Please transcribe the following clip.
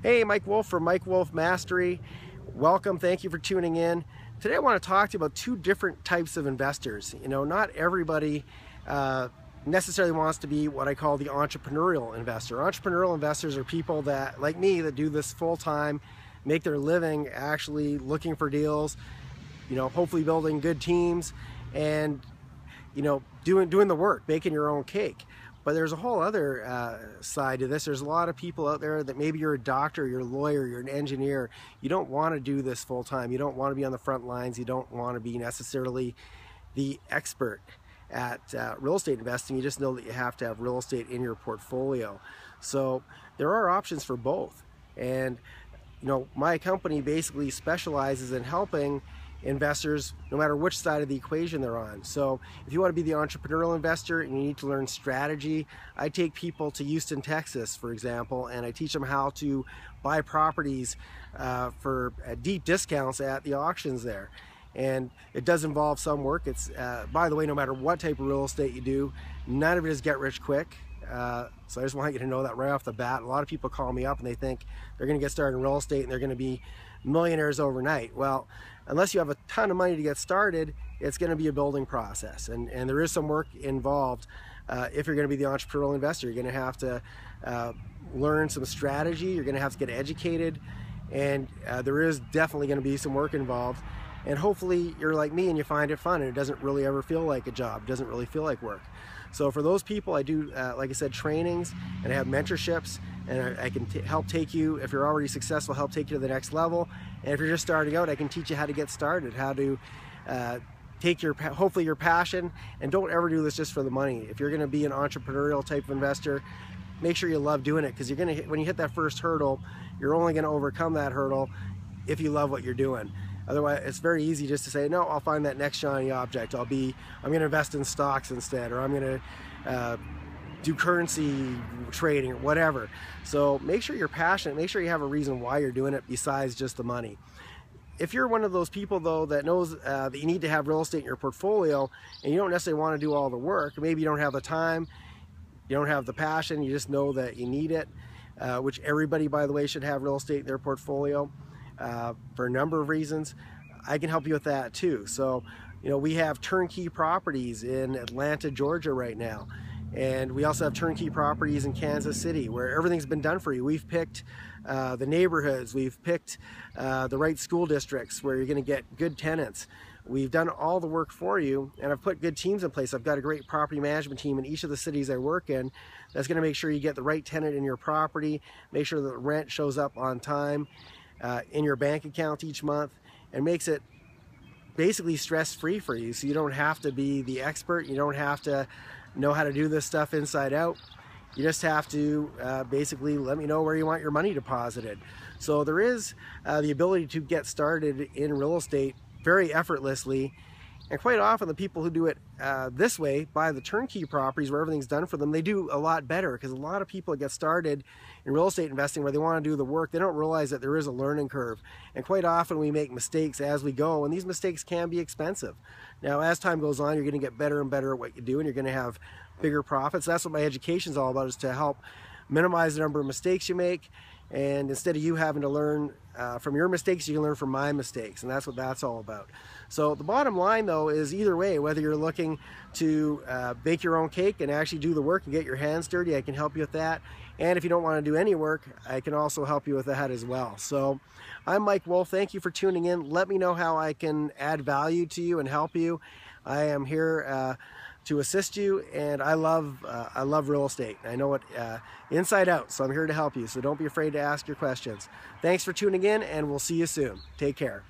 Hey, Mike Wolf from Mike Wolf Mastery. Welcome, thank you for tuning in. Today I want to talk to you about two different types of investors. Not everybody necessarily wants to be what I call the entrepreneurial investor. Entrepreneurial investors are people that, like me, that do this full time, make their living actually looking for deals, hopefully building good teams and, doing the work, baking your own cake. But there's a whole other side to this. There's a lot of people out there that maybe you're a doctor, you're a lawyer, you're an engineer. You don't want to do this full time. You don't want to be on the front lines. You don't want to be necessarily the expert at real estate investing. You just know that you have to have real estate in your portfolio. So there are options for both. And my company basically specializes in helping investors no matter which side of the equation they're on. So if you want to be the entrepreneurial investor and you need to learn strategy, I take people to Houston, Texas, for example, and I teach them how to buy properties for deep discounts at the auctions there. And it does involve some work. It's by the way, no matter what type of real estate you do, none of it is get rich quick. So I just want you to know that right off the bat. A lot of people call me up and they think they're going to get started in real estate and they're going to be millionaires overnight. Well, unless you have a ton of money to get started, it's going to be a building process, and there is some work involved. If you're going to be the entrepreneurial investor, you're going to have to learn some strategy, you're going to have to get educated, and there is definitely going to be some work involved. And hopefully you're like me and you find it fun and it doesn't really ever feel like a job, it doesn't really feel like work. So for those people, I do, like I said, trainings, and I have mentorships, and I can help take you, if you're already successful, help take you to the next level. And if you're just starting out, I can teach you how to get started, how to take hopefully your passion, and don't ever do this just for the money. If you're going to be an entrepreneurial type of investor, make sure you love doing it, because you're going to when you hit that first hurdle, you're only going to overcome that hurdle if you love what you're doing. Otherwise, it's very easy just to say, no, I'll find that next shiny object. I'm going to invest in stocks instead, or I'm going to do currency trading or whatever. So make sure you're passionate. Make sure you have a reason why you're doing it besides just the money. If you're one of those people, though, that knows that you need to have real estate in your portfolio and you don't necessarily want to do all the work, maybe you don't have the time, you don't have the passion, you just know that you need it, which everybody, by the way, should have real estate in their portfolio. For a number of reasons, I can help you with that too. So, we have turnkey properties in Atlanta, Georgia right now. And we also have turnkey properties in Kansas City where everything's been done for you. We've picked the neighborhoods, we've picked the right school districts where you're going to get good tenants. We've done all the work for you, and I've put good teams in place. I've got a great property management team in each of the cities I work in that's going to make sure you get the right tenant in your property, make sure that the rent shows up on time in your bank account each month, and makes it basically stress-free for you, so you don't have to be the expert, you don't have to know how to do this stuff inside out. You just have to basically let me know where you want your money deposited. So there is the ability to get started in real estate very effortlessly. And quite often the people who do it this way, buy the turnkey properties where everything's done for them, they do a lot better, because a lot of people get started in real estate investing where they want to do the work. They don't realize that there is a learning curve. And quite often we make mistakes as we go, and these mistakes can be expensive. Now, as time goes on, you're going to get better and better at what you do, and you're going to have bigger profits. That's what my education is all about, is to help minimize the number of mistakes you make. And instead of you having to learn from your mistakes, you can learn from my mistakes, and that's what that's all about. So the bottom line, though, is either way, whether you're looking to bake your own cake and actually do the work and get your hands dirty, I can help you with that. And if you don't want to do any work, I can also help you with that as well. So I'm Mike Wolf. Thank you for tuning in. Let me know how I can add value to you and help you. I am here to assist you, and I love real estate. I know it inside out, so I'm here to help you. So don't be afraid to ask your questions. Thanks for tuning in, and we'll see you soon. Take care.